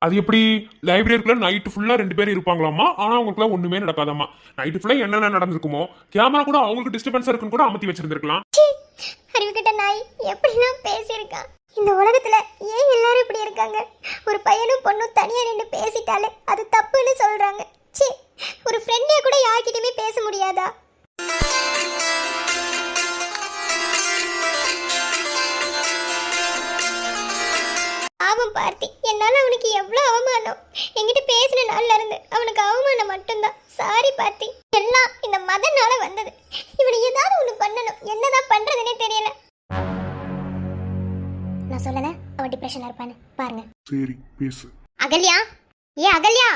அது எப்படி? லைப்ரரிக்குள்ள நைட்டு ஃபுல்லா 2 பேர் இருப்பாங்களாமா. ஆனா அவங்களுக்குலாம் ஒண்ணுமே நடக்காதாமா. நைட்டு ஃபுல்லா என்னென்ன நடந்திருக்குமோ கேமரா கூட அவங்களுக்கு டிஸ்டர்பன்ஸா இருக்குன்னு கூட அமத்தி வச்சிருந்திருக்கலாம். அறிவுகிட்ட நாய் எப்படிலாம் பேசியிருக்கான். இந்த உலகத்துல ஏன் எல்லாரும் இப்படி இருக்காங்க? ஒரு பையனும் பொண்ணும் தனியா நின்று பேசிட்டாலே அது தப்புன்னு சொல்றாங்க. ச்சீ, ஒரு ஃப்ரெண்டே கூட யார்கிட்டயுமே பேச முடியாதா? பாவம் பார்த்தி, என்னால அவனுக்கு எவ்வளவு அவமானம். என்கிட்ட பேசின நாள்ல இருந்து அவனுக்கு அவமானம் மட்டும்தான். சாரி பார்த்தி, எல்லாம் இந்த மதனால வந்தது. இவனை ஏதாவது ஒண்ணு பண்ணணும். என்னதான் பண்றதுன்னே தெரியல. நான் சொல்லல அவன் டிப்ரெஷன்ல இருப்பான்னு. பாருங்க. சரி பேசு. அகல்யா, ஏ அகல்யா.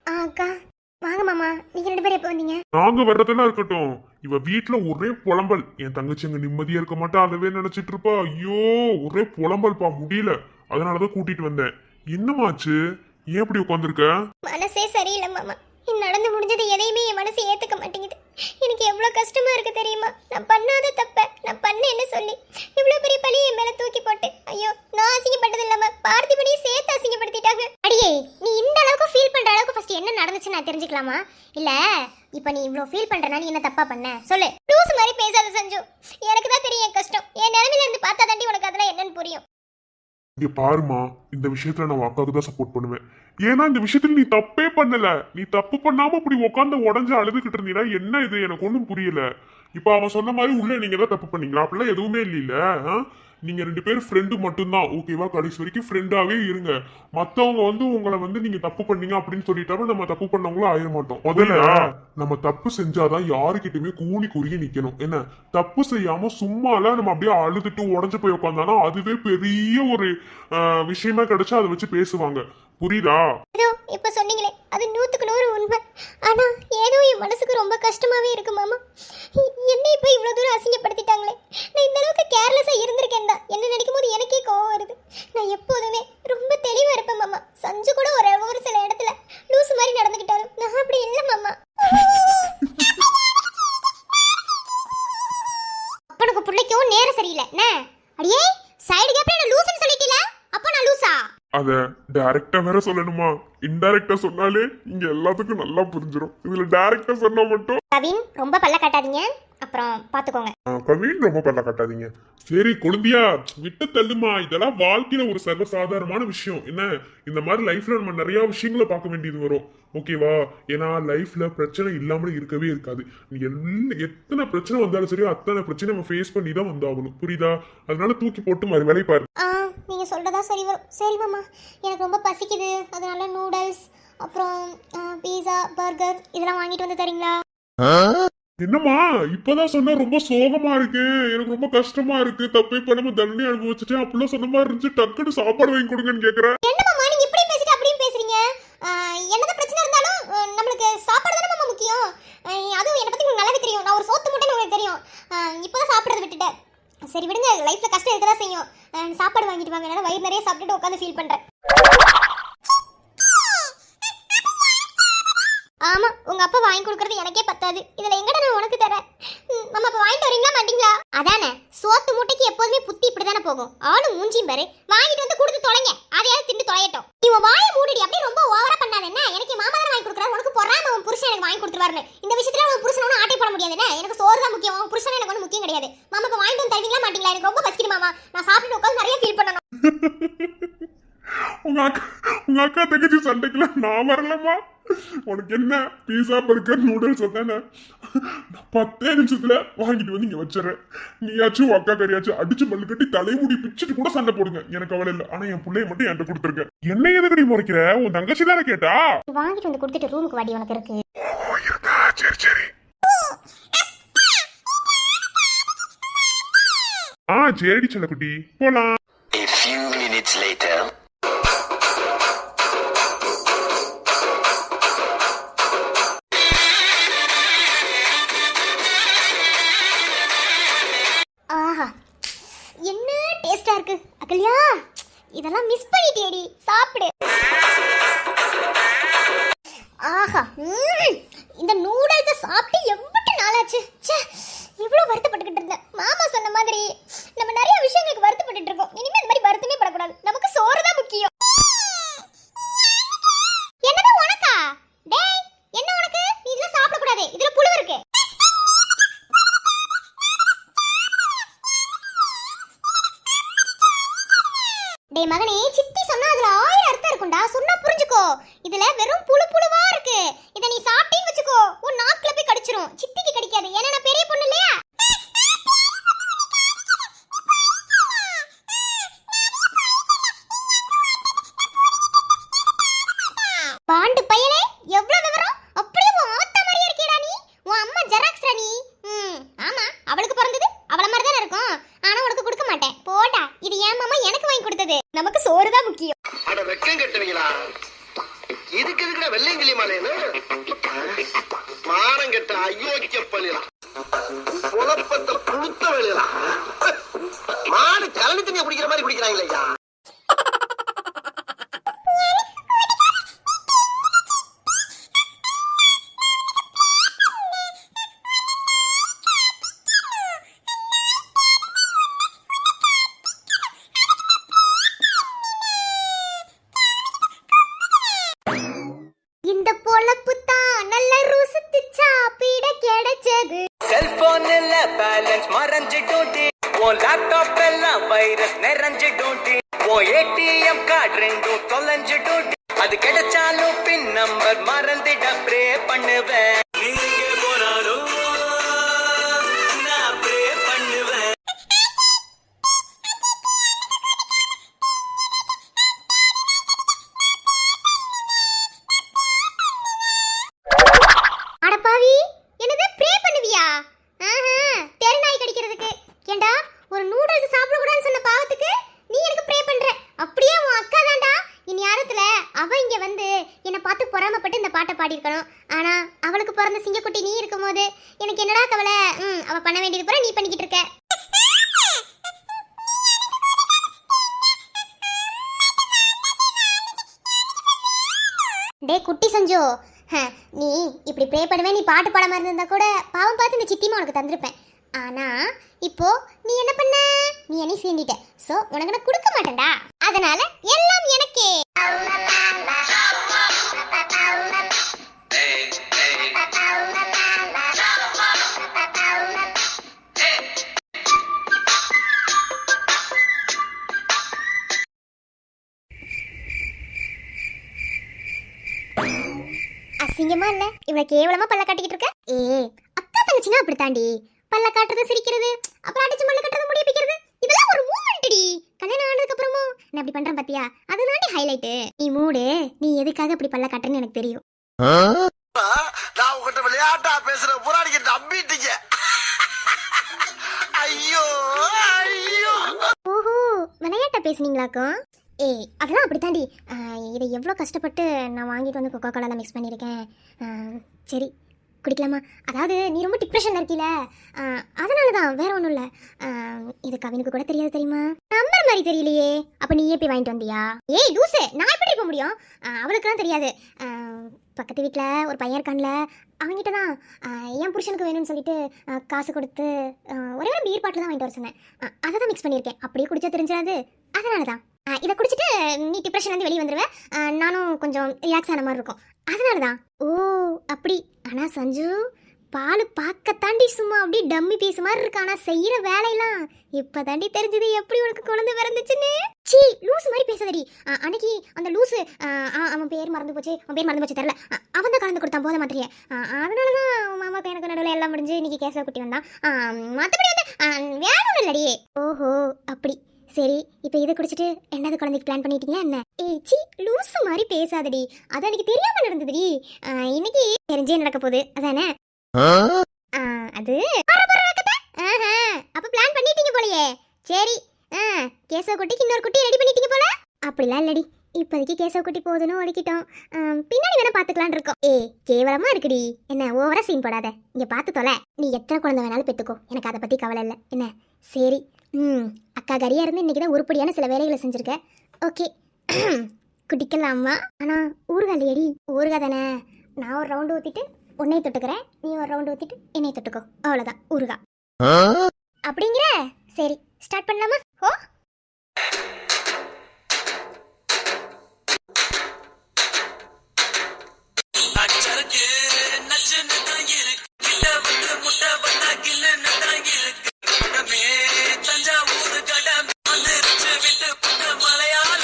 அக்கா வாங்க மாமா. நீங்க 2 பேரும் எப்போ வந்தீங்க? நாங்க வர்றதெல்லாம் இருக்கட்டும், இவ வீட்டுல ஒரே புலம்பல். என் தங்கச்சி அங்க நிம்மதியா இருக்க மாட்டா, அதவே நினைச்சிட்டு இருப்பா. ஐயோ ஒரே புலம்பல்பா, முடியல. அதனாலதான் கூட்டிட்டு வந்தேன். என்னமாச்சு? ஏன் இப்படி உட்காந்துருக்க? மனசே சரியில்லை மாமா. நடந்து முடிஞ்சது எதையுமே என் மனசு ஏத்துக்க மாட்டேங்குது. எனக்கு எவ்வளவு கஷ்டமா இருக்கு தெரியுமா? நான் பண்ணாத தப்ப நான் பண்ணேன்னு சொல்லி இவ்வளவு பெரிய பழியை என் மேல தூக்கி போட்டு, ஐயோ நான் அசிங்கப்பட்டது இல்லாம பார்த்திபனையும் சேர்த்து அசிங்கப்படுத்திட்டாங்க. அடியே, நீ இந்த அளவுக்கு ஃபீல் பண்ற அளவுக்கு ஃபர்ஸ்ட் என்ன நடந்துச்சு நான் தெரிஞ்சுக்கலாமா? இல்ல இப்ப நீ இவ்வளவு ஃபீல் பண்றனா நீ என்ன தப்பா பண்ண சொல்லு. லூஸ் மாதிரி பேசாத சஞ்சு. எனக்கு தான் தெரியும் என் கஷ்டம். என் நிலைமையில இருந்து பார்த்தா தாண்டி உனக்கு அதெல்லாம் என்னன்னு புரியும். இங்க பாருமா, இந்த விஷயத்துல நான் அக்காவுக்கு தான் சப்போர்ட் பண்ணுவேன். ஏன்னா இந்த விஷயத்துல நீ தப்பே பண்ணல. நீ தப்பு பண்ணாம இப்படி உட்காந்து உடஞ்சு அழுதுகிட்டு இருந்தீங்கன்னா என்ன இது? எனக்கு ஒன்றும் புரியல. இப்ப அவன் சொன்ன மாதிரி உள்ள நீங்க தான் தப்பு பண்ணீங்களா? அப்படிலாம் எதுவுமே இல்ல. நீங்க 2 பேரும் ஃப்ரெண்டு மட்டும்தான், ஓகேவா? கடைசி வரைக்கும் ஃப்ரெண்டாவே இருங்க. மத்தவங்க உங்களை நீங்க தப்பு பண்ணீங்க அப்படின்னு சொல்லிட்டாலும் நம்ம தப்பு பண்ணவங்களும் ஆயிட மாட்டோம். முதல்ல நம்ம தப்பு செஞ்சாதான் யாருக்கிட்டுமே கூனி குறுகி நிக்கணும். என்ன தப்பு செய்யாம சும்மால நம்ம அப்படியே அழுதுட்டு உடஞ்சு போய் உட்காந்தானா அதுவே பெரிய ஒரு விஷயமா கிடைச்சா அதை வச்சு பேசுவாங்க. புரியுதா? இப்ப சொன்னீங்களே அது 100க்கு 100 உண்மை. ஆனா ஏதோ என் மனசுக்கு ரொம்ப கஷ்டமாவே இருக்கு மாமா. என்ன இப்ப இவ்வளவு தூரம் அசிங்கப்படுத்திட்டாங்களே. நான் இந்த அளவுக்கு கேர்லெஸ்ஸா இருந்திருக்கேன் தான். என்ன நினைக்கும் போது எனக்கே கோவம் வருது. நான் எப்போதுமே ரொம்ப தெளிவா இருப்பேன் மாமா. சஞ்சு கூட ஒரு சில இடத்துல லூஸ் மாதிரி நடந்துக்கிட்டாலும் நான் அப்படி இல்லை மாமா. அப்பனுக்கு பிள்ளைக்கும் நேரம் சரியில்லை. என்ன அடியே சைடு கேப்ல நான் லூஸ்னு சொல்லிட்டீல? அப்ப நான் லூசா? அத டைரக்டா வேற சொல்லணுமா? இன்டைரக்டா சொன்னாலே இங்க எல்லாத்துக்கும் நல்லா புரிஞ்சிடும். இதுல டைரக்டா சொன்னா மட்டும். கவின் ரொம்ப பல்ல காட்டாதீங்க, அப்புறம் பாத்துக்கோங்க. கவின் ரொம்ப பல்ல காட்டாதீங்க. சரி கொழுந்தியா விட்டு தள்ளுமா. இதெல்லாம் வாழ்க்கையில ஒரு சர்வசாதாரணமான விஷயம். என்ன இந்த மாதிரி லைஃப்ல நம்ம நிறைய விஷயங்களை பார்க்க வேண்டியது வரும். ஓகேவா? ஏன்னா லைஃப்ல பிரச்சனை இல்லாம இருக்கவே இருக்காது. நீ எத்தனை பிரச்சனை வந்தாலும் சரி அத்தனை பிரச்சனை நம்ம ஃபேஸ் பண்ணி தான் வந்தாகணும். புரியுதா? அதனால தூக்கி போட்டு மாதிரி வேலை பாரு. நீங்க சொல்றதா சரி வரும். சரி மாமா, எனக்கு ரொம்ப பசிக்குது. அதனால நூடல்ஸ் அப்புறம் பீஸா பர்கர் இதெல்லாம் வாங்கிட்டு வந்து தரீங்களா? என்னம்மா இப்பதான் சொன்ன? ரொம்ப சோகமா இருக்கு, எனக்கு ரொம்ப கஷ்டமா இருக்கு, தப்பே பண்ணாம தண்ணி அனுபவிச்சுட்டேன் அப்படிலாம் சொன்ன மாதிரி இருந்துச்சு. டக்குன்னு சாப்பாடு வாங்கி கொடுங்கன்னு கேக்குறேன். என்ன மாமா நீங்க இப்படி பேசிட்டு அப்படியே பேசுறீங்க? என்னதான் பிரச்சனை இருந்தாலும் நம்மளுக்கு சாப்பாடு தானே மாமா முக்கியம். அதுவும் என்ன பத்தி உங்களுக்கு நல்லாவே தெரியும். நான் ஒரு சோத்து முட்டைன்னு உங்களுக்கு தெரியும். இப்பதான் சாப்பிடுறது விட்டுட்டேன். சரி விடுங்க, லைஃப்ல கஷ்டம் இருக்கதான் செய்யும். சாப்பாடு வாங்கிட்டு வாங்க. என்னால வயிறு நிறைய சாப்பிட்டுட்டு உட்காந்து ஃபீல் பண்றேன். ஆமா, உங்க அப்பா வாங்கி கொடுக்கறது எனக்கே பத்தாது. இதுல எங்கடா நான் உனக்கு தரேன்? நம்ம அப்ப வாங்கிட்டு வரீங்களா மாட்டீங்களா? அதானே, சோத்து மூட்டைக்கு எப்போதுமே புத்தி இப்படிதானே போகும். ஆளும் மூஞ்சியும் பாரு. வாங்கிட்டு வந்து கொடுத்து தொலைங்க. அதையாவது திண்டு தொலையட்டும். நீ வாயை மூடிடி. அப்படியே ரொம்ப ஓவரா பண்ணாத. என்ன எனக்கு மாமா தான் வாங்கி கொடுக்குறாரு, உனக்கு பொறாம உன் புருஷன் எனக்கு வாங்கி கொடுத்துருவாருன்னு. இந்த விஷயத்துல உன் புருஷன் ஒன்றும் ஆட்டை போட முடியாது. என்ன எனக்கு சோறு தான் முக்கியம். உன் புருஷன் எனக்கு ஒன்றும் முக்கியம் கிடையாது. மாமா இப்ப வாங்கிட்டு வந்து தருவீங்களா மாட்டீங்களா? எனக்கு ரொம்ப பசிக்குது மாமா. நான் சாப்பிட்டு உட்காந்து நிறைய ஃபீல் பண்ணணும். உங்க அக்கா தங்கச்சி சண்டைக்குலாம் நான் வரலமா. உனக்கு என்ன பீஸா பர்கர் நூடுல்ஸ் தானே? நான் 10 நிமிஷத்துல வாங்கிட்டு வந்து இங்க வச்சிடறேன். நீயாச்சும் அக்கா கறியாச்சும் அடிச்சு மல்லு கட்டி தலைமுடி பிச்சுட்டு கூட சண்டை போடுங்க, எனக்கு அவளை இல்லை. ஆனா என் பிள்ளைய மட்டும் என்கிட்ட கொடுத்துருக்க. என்ன எதுக்கடி முறைக்கிற? உன் தங்கச்சி தானே கேட்டா. வாங்கிட்டு வந்து கொடுத்துட்டு ரூமுக்கு வாடி, உனக்கு இருக்கு. சரி சரி. சரிடி செல்லக்குட்டி, போலாம். A few minutes later. ஆஹா, என்ன டேஸ்டா இருக்கு அகல்யா. இதெல்லாம் மிஸ் பண்ணிட்டேடி. சாப்பிடு. ஆஹா, இந்த நூடல்ஸை சாப்பிட்டு எவ்வளவு நாளாச்சு. இவ்வளவு வருத்தப்பட்டுக்கிட்டு இருந்தேன். மாமா சொன்ன மாதிரி நம்ம நிறைய விஷயங்களுக்கு வருத்தப்பட்டு இருக்கோம். இனிமே இந்த மாதிரி வருத்தமே படக்கூடாது. நமக்கு சோறு தான் முக்கியம். டேய் மகனே, சித்தி சொன்னா அதுல 1000 அர்த்தம் இருக்கும்டா. சொன்னா புரிஞ்சுக்கோ. இதுல வெறும் புழு புழுவா இருக்கு. இத நீ சாப்பிட்டீன்னு வச்சுக்கோ, உன் நாக்குல போய் கடிச்சிரும். சித்திக்கு கடிக்காது, ஏன்னா நான் பெரிய பொண்ணு இல்லையா. பாண்டு பையலே, எவ்வளவு விவரம்! அப்படியே உன் ஆத்தா மாதிரியே இருக்கேடா நீ. உன் அம்மா ஜெராக்ஸ்ரா நீ. ஆமா, அவளுக்கு பிறந்தது அவள மாதிரி தானே இருக்கும். ஆனா உனக்கு கொடுக்க மாட்டேன். போடா, இது ஏன் மாமா எனக்கு வாங்கி கொடுத்தது. நமக்கு சோறு தான் முக்கியம். அட வெக்கம் கட்டுவீங்களா? இதுக்கு எதுக்குடா வெள்ளையங்கிளி மாலைன்னு? மானம் கட்ட அயோக்கிய பள்ளிடா, குழப்பத்தை புழுத்த வெளியடா. மாடு கலனி தண்ணியை குடிக்கிற மாதிரி குடிக்கிறாங்களா? இந்த பொழப்பு தான் நல்ல ருசித்து சாப்பிட கிடைச்சது. செல்போன்ல பேலன்ஸ் மறந்துட்டோடி, உன் லேப்டாப் எல்லாம் வைரஸ் நிறைஞ்சிட்டோடி, உன் ஏடிஎம் கார்டு ரெண்டும் தொலைஞ்சிட்டோடி, அது கிடைச்சாலும் பின் நம்பர் மறந்துட ப்ரே பண்ணுவேன். நீங்க போனாலும் நான் ப்ரே பண்ணுவேன். அடப்பாவி, என்னது ப்ரே பண்ணுவியா? தெருநாய் கடிக்கிறதுக்கு. ஏண்டா, ஒரு நூடுல்ஸ் சாப்பிட கூடாதுன்னு சொன்ன பாவத்துக்கு நீ எனக்கு ப்ரே பண்ற. அப்படியே உன் அக்கா தான்டா. இனி யாரத்துல அவ இங்க வந்து என்னை பார்த்து பொறாமப்பட்டு இந்த பாட்டை பாடியிருக்கணும். ஆனா அவளுக்கு பிறந்த சிங்கக்குட்டி நீ இருக்கும்போது எனக்கு என்னடா கவலை? அவ பண்ண வேண்டியது பூரா நீ பண்ணிக்கிட்டு இருக்க. டே குட்டி சஞ்சு, நீ இப்படி ப்ரே பண்ணுவே, நீ பாட்டு பாடாம இருந்திருந்தா கூட பாவம் பார்த்து இந்த சித்திமா உனக்கு தந்திருப்பேன். ஆனா இப்போ நீ என்ன பண்ண? நீ என்னை சீண்டிட்ட. சோ உனக்கு நான் கொடுக்க மாட்டேன்டா. அதனால எல்லாம் எனக்கே. அசிங்கமா இல்ல? இவள கேவலமா பல்ல காட்டிக்கிட்டு இருக்க. அக்கா தங்கச்சினா அப்படி தாண்டி. பல்ல காட்டுறது, சிரிக்கிறது, அப்புறம் அடிச்சு மல்ல கட்டுறது, முடி பிக்கிறது, இதெல்லாம் ஒரு மூமெண்ட்டி. கல்யாணம் ஆனதுக்கு அப்புறமும் நான் அப்படி பண்றேன் பாத்தியா, அதுதாண்டி ஹைலைட். நீ மூடு, நீ எதுக்காக அப்படி பல்ல காட்டுறன்னு எனக்கு தெரியும். நான் உங்ககிட்ட விளையாட்டா பேசுற புறாடிக்கு நம்பிட்டீங்க. ஐயோ ஐயோ. ஓஹோ, விளையாட்டா பேசுனீங்களாக்கும்? அதெல்லாம் அப்படி தாண்டி. இதை எவ்வளோ கஷ்டப்பட்டு நான் வாங்கிட்டு வந்து கொக்கோ கோலாவில் மிக்ஸ் பண்ணியிருக்கேன். சரி குடிக்கலாமா? அதாவது நீ ரொம்ப டிப்ரெஷனில் இருக்கீல, அதனால தான், வேற ஒன்றும் இல்லை. இது கவினுக்கு கூட தெரியாது தெரியுமா? நம்பர் மாதிரி தெரியலையே. அப்போ நீ எப்படி வாங்கிட்டு வந்தியா? ஏய் லூசு, நான் எப்படி இருக்க முடியும்? அவளுக்குலாம் தெரியாது. பக்கத்து வீட்டில் ஒரு பையன் இருக்கான்ல, அவங்ககிட்ட தான் என் புருஷனுக்கு வேணும்னு சொல்லிட்டு காசு கொடுத்து ஒரே ஒரு பீர் பாட்டில் தான் வாங்கிட்டு வர சொன்னேன். அதை தான் மிக்ஸ் பண்ணியிருக்கேன். அப்படியே குடிச்சா தெரிஞ்சாது, அதனால தான். இதை குடிச்சிட்டு நீ டிப்ரெஷன் வந்து வெளியே வந்துடுவேன், நானும் கொஞ்சம் ரிலாக்ஸ் ஆன மாதிரி இருக்கும், அதனால தான். ஓ அப்படி. ஆனால் சஞ்சு, பால் பார்க்கத்தாண்டி சும்மா அப்படியே டம்மி பீஸ் மாதிரி இருக்கு. ஆனால் செய்கிற வேலையெல்லாம் இப்போ தாண்டி தெரிஞ்சது எப்படி உனக்கு குழந்தை பிறந்துச்சுன்னு. சீ லூசு மாதிரி பேசாதடி. அன்னைக்கு அந்த லூசு, அவன் பேர் மறந்து போச்சு தெரியல, அவன் தான் கலந்து கொடுத்தான் போத மாத்திரையே. அதனால தான் மாமாக்கு எனக்கு நடுவில் எல்லாம் முடிஞ்சு இன்னைக்கு கேசவ குட்டி வந்தான். மற்றபடி வந்து வேற ஒன்றும் இல்லடியே. ஓஹோ அப்படி. சரி, இப்போ இதை குடிச்சிட்டு என்னது குழந்தைக்கு பிளான் பண்ணிட்டீங்களா என்ன? சி லூசு மாதிரி பேசாதடி. அது அன்னைக்கு தெரியாம நடந்ததுடி, இன்னைக்கு தெரிஞ்சே நடக்க போகுது, அதானே? அது அப்ப பிளான் பண்ணிட்டீங்க போலயே. சரி, கேசவ குட்டிக்கு இன்னொரு குட்டி ரெடி பண்ணிட்டீங்க போல. அப்படிலாம் இல்லடி, இப்போதைக்கு கேசவ குட்டி போதுன்னு ஒதுக்கிட்டோம். பின்னாடி வேணா பாத்துக்கலான் இருக்கோம். கேவலமா இருக்குடி. என்ன ஓவரா சீன் போடாத. இங்க பாத்து தொலை. நீ எத்தனை குழந்தை வேணாலும் பெத்துக்கோ, எனக்கு அதை பத்தி கவலை இல்லை என்ன? சரி. அக்கா கரியா இருந்து இன்னைக்குதான் உருப்படியான சில வேலைகளை செஞ்சிருக்க. ஓகே குடிக்கலாமா? ஆனா ஊறுகாய் இல்லையடி. ஊறுகாய் தானே. நான் ஒரு ரவுண்டு ஊத்திட்டு உன்னை தொட்டுக்கிறேன், நீ ஒரு ரவுண்டு ஊத்திட்டு என்னை தொட்டுக்கோ, அவ்வளவுதான் ஊறுகாய். அப்படிங்கிற? சரி ஸ்டார்ட் பண்ணலாமா? ஓ தஞ்சாவூர் கடை வந்துருச்சு, விட்டு மலையாள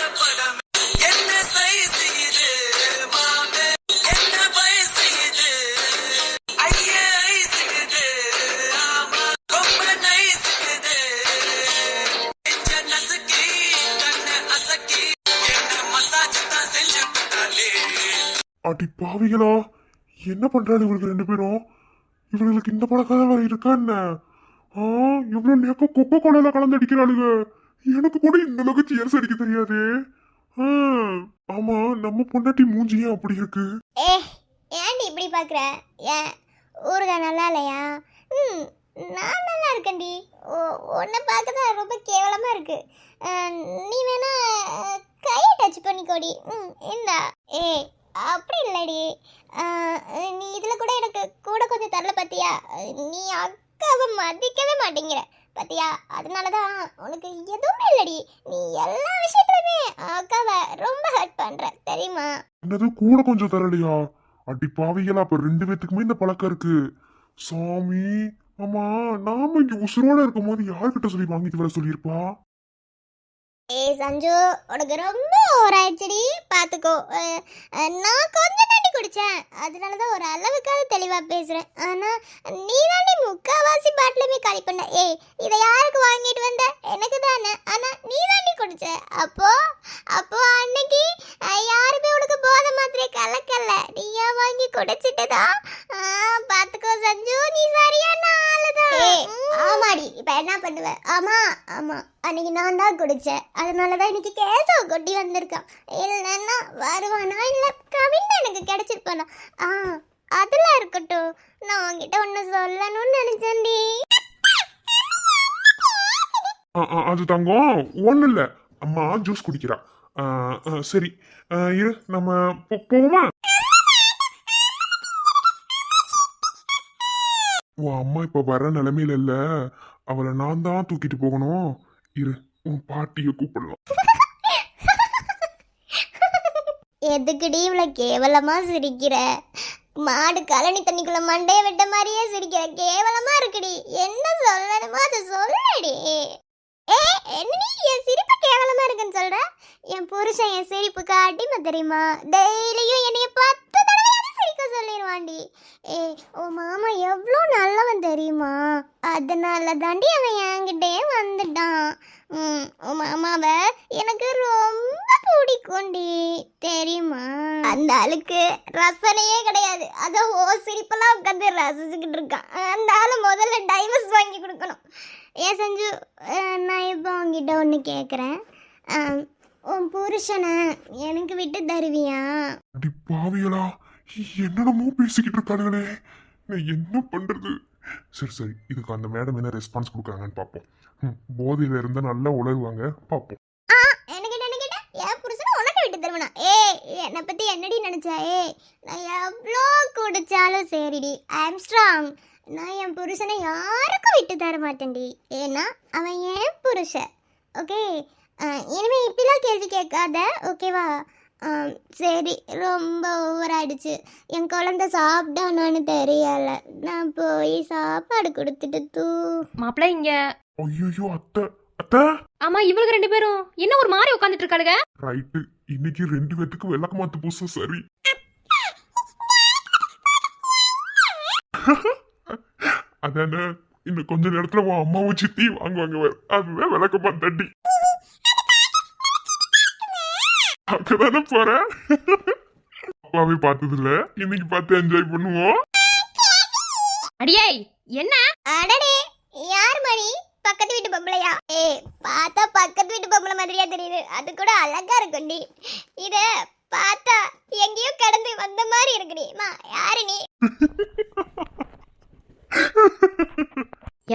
பாவிகளா, என்ன பண்றாரு இவங்களுக்கு ரெண்டு பேரும்? இவங்களுக்கு இந்த பழக்கம் வேற இருக்கா என்ன? இவ்வளவு நேக்க கொக்கோ கோலால கலந்து அடிக்கிறாளுங்க. எனக்கு கூட இந்த அளவுக்கு சேர்ஸ் அடிக்க தெரியாது. ஆ, ஆமா, நம்ம பொண்டாட்டி மூஞ்சி ஏன் அப்படி இருக்கு? ஏ ஏன்டி இப்படி பார்க்குற? ஏன் ஊறுகாய் நல்லா இல்லையா? ம் நான் நல்லா இருக்கேன்டி. உன்னை பார்க்க தான் ரொம்ப கேவலமாக இருக்கு. நீ வேணா கையை டச் பண்ணிக்கோடி. இந்தா. ஏய் அப்படி இல்லடி. நீ இதில் கூட எனக்கு கூட கொஞ்சம் தரல பார்த்தியா? நீ அக்காவை மதிக்கவே மாட்டேங்கிற பார்த்தியா? அதனால தான் உனக்கு எதுவுமே இல்லடி. நீ எல்லா விஷயத்துலையுமே அக்காவை ரொம்ப ஹர்ட் பண்ணுற தெரியுமா? என்னது கூட கொஞ்சம் தரலையா? அடி பாவிகளா, அப்ப ரெண்டு பேத்துக்குமே இந்த பழக்கம் இருக்கு. சாமி, ஆமா, நாம இங்க உசுரோட இருக்கும் போது யார்கிட்ட சொல்லி வாங்கிட்டு வர சொல்லியிருப்பா? ஏய் சஞ்சு, உனக்கு ரொம்ப ஓராயிடுச்சுடி, பார்த்துக்கோ. நான் கொஞ்சம் தாண்டி குடித்தேன், அதனால தான் ஒரு அளவுக்காவது தெளிவாக பேசுகிறேன். ஆனால் நீ தாண்டி முக்கால்வாசி பாட்டிலுமே காலி பண்ண. ஏய் இதை யாருக்கு வாங்கிட்டு வந்த? எனக்கு தானே. ஆனால் நீ தாண்டி குடிச்ச. அப்போ அன்னைக்கு யாருமே உனக்கு போதை மாத்திரை கலக்கல, நீயா வாங்கி குடிச்சிட்டதா? பார்த்துக்கோ சஞ்சு, நீ சரியான ஆளுதான். ஆமாடி, இப்போ என்ன பண்ணுவ? ஆமா அன்னைக்கு நான் தான் குடிச்சேன், அதனால தான் இன்னைக்கு கேசவ கொட்டி வந்திருக்கான். இல்லைன்னா வருவானா? இல்லை கவின் எனக்கு கிடைச்சிருப்பானா? அதெல்லாம் இருக்கட்டும், நான் உங்ககிட்ட ஒன்று சொல்லணும்னு நினைச்சேன்டி. அது தங்கம் ஒண்ணு இல்ல, அம்மா ஜூஸ் குடிக்கிறா. சரி, இரு, நம்ம போவோமா? உன் அம்மா இப்ப வர நிலைமையில இல்ல, அவளை நான் தான் தூக்கிட்டு போகணும். இரு, உன் பாட்டிய கூப்பிடலாம். எதுக்குடி இவ்வளோ கேவலமா சிரிக்கிற? மாடு கழனி தண்ணிக்குள்ள மண்டைய விட்ட மாதிரியே சிரிக்கிற. கேவலமா இருக்குடி. என்ன சொல்லணுமோ அதை சொல்லடி. என்ன நீ என் சிரிப்பு கேவலமா இருக்குன்னு சொல்ற? என் புருஷன் என் சிரிப்புக்கு அடிமை தெரியுமா? டெய்லியும் என்னைய 10 தடவை சிரிக்க சொல்லிடுவாண்டி. உன் மாமா எவ்வளோ நல்லவன் தெரியுமா? அதனால தாண்டி அவன் என்கிட்டே வந்துட்டான். உன் மாமாவை எனக்கு ரொம்ப பிடிக்கும்டி தெரியுமா? அந்த ஆளுக்கு ரசனையே கிடையாது. அதான் சிரிப்பெல்லாம் உட்காந்து ரசிச்சுக்கிட்டு இருக்கான். அந்த ஆளு முதல்ல டைவர்ஸ் வாங்கி கொடுக்கணும். ஏன் செஞ்சு, நான் இப்போ உங்ககிட்ட ஒன்று கேட்குறேன். உன் புருஷனை எனக்கு விட்டு தருவியா? அடி பாவிகளா, என்னென்னமோ பேசிக்கிட்டு இருக்காளுங்களே, நான் என்ன பண்றது? சரி, இதுக்கு அந்த மேடம் என்ன ரெஸ்பான்ஸ் கொடுக்குறாங்கன்னு பார்ப்போம். போதையில இருந்தா நல்லா உணர்வாங்க, பார்ப்போம். எனக்கு என் புருஷனை உனக்கு விட்டு தருவனா? என்னை பத்தி என்னடி நினைச்சா? நான் எவ்வளோ குடிச்சாலும் சரிடி, ஐ ஆம் ஸ்ட்ராங். நான் என் புருஷனை யாருக்கும் விட்டு தர மாட்டேன்டி. ஏன்னா அவன் என் புருஷன். ஓகே, இனிமே இப்படிலாம் கேள்வி கேட்காத, ஓகேவா? சரி, ரொம்ப ஓவர் ஆயிடுச்சு. என் குழந்தை சாப்பிட்டானான்னு தெரியல, நான் போய் சாப்பாடு கொடுத்துட்டு மாப்பிள்ள இங்க. ஐயோ, அத்தை. ஆமா, இவளுக்கு ரெண்டு பேரும் என்ன ஒரு மாதிரி உட்காந்துட்டு இருக்காளுங்க? ரைட்டு, இன்னைக்கு ரெண்டு பேத்துக்கு விளக்க மாத்து பூச. சரி, அதானே, இன்னும் கொஞ்ச நேரத்துல உன் அம்மாவும் சித்தி வாங்குவாங்க. அதுதான் விளக்க மாத்தண்டி. அங்கதானே போற. அப்பாவே பார்த்தது இல்ல, இன்னைக்கு பார்த்து என்ஜாய் பண்ணுவோம். அடியே என்ன? அடடே, யார் மணி? பக்கத்து வீட்டு பொம்பளையா? பார்த்தா பக்கத்து வீட்டு பொம்பளை மாதிரியா தெரியுது. அது கூட அழகா இருக்குண்டி. இத பார்த்தா எங்கேயோ கடந்து வந்த மாதிரி இருக்குடி. யாரு நீ?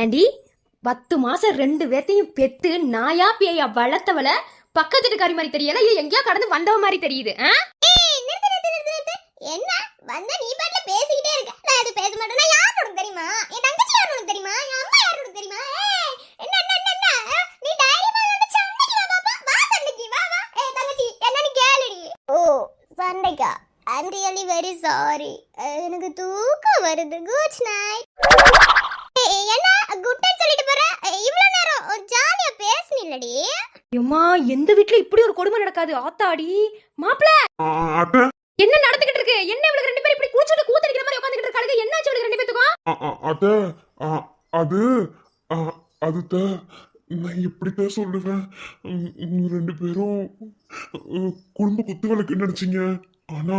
ஏண்டி 10 மாசம் 2 பேர்த்தையும் பெத்து நாயா பேயா வளர்த்தவள பக்கத்து வீட்டுக்காரி மாதிரி தெரியல, இல்ல எங்கேயோ கடந்து வந்தவ மாதிரி தெரியுது. நிறுத்து. என்ன வந்த நீ பாட்டுல பேசிக்கிட்டே இருக்க. நான் எது பேச மாட்டேன். நான் யார் உனக்கு தெரியுமா? என் தங்கச்சி யார் உனக்கு தெரியுமா? என் அம்மா யார் உனக்கு தெரியுமா? என்ன நீ தைரியமா நினைச்சா அன்னைக்கு வா பாப்பா. வா சண்டைக்கு வா. தங்கச்சி என்னன்னு கேளுடி. சண்டைக்கா? I'm really very sorry. எனக்கு தூக்கம் வருது. Good night. என்ன குட் நைட் சொல்லிட்டு போற? இவ்வளவு நேரம் ஜாலியா பேசனில்லடி. அம்மா, எந்த வீட்ல இப்படி ஒரு கொடுமை நடக்காது. ஆத்தாடி மாப்பிள்ள, அத்தை, என்ன நடந்துகிட்டு இருக்கு? என்ன இவளுக்கு ரெண்டு பேரும் இப்படி கூச்சோட கூத்தடிக்கிற மாதிரி உட்காந்துக்கிட்டு இருக்காளுங்க? என்னாச்சு இவளுக்கு ரெண்டு பேத்துக்கும்? அத்தை, அது நான் எப்படித்தான் சொல்லுவேன்? ரெண்டு பேரும் குடும்ப குத்து விளக்கு நினைச்சீங்க. ஆனா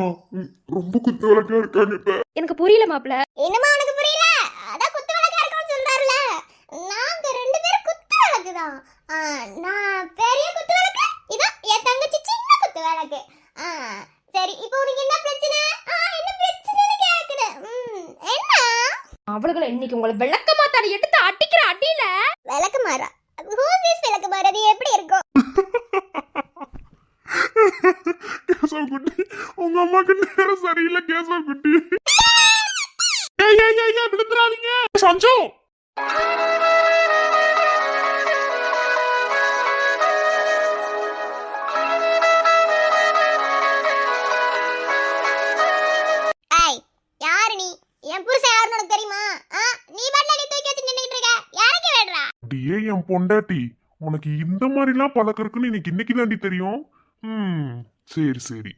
ரொம்ப குத்து விளக்கா இருக்காங்க அத்தை. எனக்கு புரியல மாப்பிள. என்னமா உனக்கு புரியல? அதான் குத்து விளக்கா இருக்கும்னு சொல்றாருல. நாங்க ரெண்டு பேரும் குத்து விளக்கு தான். நான் பெரிய குத்து விளக்கு, இதான் என் தங்கச்சி சின்ன குத்து விளக்கு. சரி, இப்போ உனக்கு என்ன பிரச்சனை? என்ன பிரச்சனைன்னு கேக்குறேன். என்ன அவளுகளை இன்னைக்கு உங்களை விளக்க மாத்தாடி எடுத்து அடிக்கிற அடியில. விளக்கு மாறா? ஹூஸ் விளக்கு மாறது எப்படி இருக்கும்? கேசவ குட்டி, உங்க அம்மாக்கு நேரம் சரியில்லை கேசவ குட்டி. ஏய் ஏய் ஏய் ஏய், விழுந்துறாதீங்க சஞ்சு. ஏய், யாரு நீ? என் புருஷன் யாருன்னு உனக்கு தெரியுமா? நீ பாட்டுல நீ தூக்கி வச்சு நின்னுகிட்டு இருக்க. யாருக்கு வேடுறா? அப்படியே என் பொண்டாட்டி, உனக்கு இந்த மாதிரிலாம் பழக்கம் இருக்குன்னு எனக்கு இன்னைக்கு தாண்டி தெரியும். சரி சரி.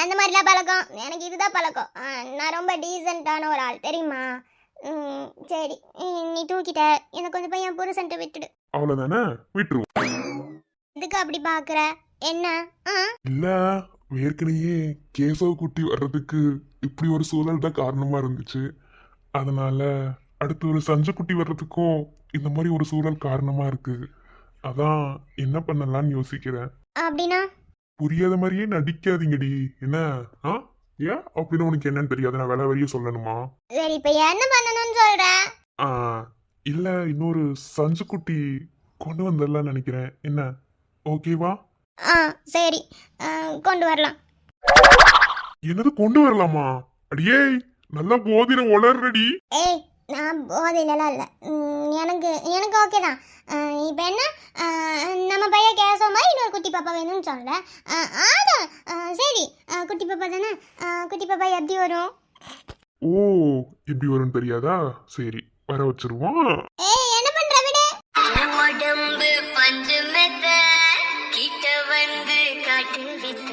அந்த மாதிரிலாம் பழக்கம் எனக்கு இதுதான் பழக்கம். நான் ரொம்ப டீசெண்டான ஒரு ஆள் தெரியுமா? சரி, நீ தூக்கிட்ட, எனக்கு கொஞ்சம் போய் என் புருஷன்ட்ட விட்டுடு. அவ்வளவுதானே, விட்டுருவோம். இதுக்கு அப்படி பாக்குற? என்ன? இல்ல, ஏற்கனவே கேசவ குட்டி வர்றதுக்கு இப்படி ஒரு சூழல் தான் காரணமா இருந்துச்சு. அதனால அடுத்து ஒரு சஞ்சு குட்டி வர்றதுக்கும் இந்த மாதிரி ஒரு சூழல் காரணமா இருக்கு. அதான் என்ன பண்ணலாம்னு யோசிக்கிறேன். அப்படின்னா? புரியாத மாதிரியே நடிக்காதீங்கடி. என்ன ஏன் அப்படின்னு உனக்கு என்னன்னு தெரியாது, நான் வேலை வரையும் சொல்லணுமா? சரி, இப்ப என்ன பண்ணணும்னு சொல்ற? ஆ, இல்ல, இன்னொரு சஞ்சு குட்டி கொண்டு வந்துடலாம் நினைக்கிறேன். என்ன, ஓகேவா? சரி, கொண்டு வரலாம். என்னது கொண்டு வரலாமா? அடியே, நல்லா போதிர உளறடி. ஏய், நான் போதையிலலாம் இல்லை. எனக்கு எனக்கு ஓகே தான். இப்போ என்ன, நம்ம பையன் கேசவ மாதிரி இன்னொரு குட்டி பாப்பா வேணும்னு சொல்ல. அதான் சரி, குட்டி பாப்பா தானே. குட்டி பாப்பா எப்படி வரும்? ஓ, எப்படி வரும்னு தெரியாதா? சரி, வர வச்சிருவோம். ஏய், என்ன பண்ற விடு. உடம்பு பஞ்சு மெத்த கிட்ட வந்து காட்டு வித்த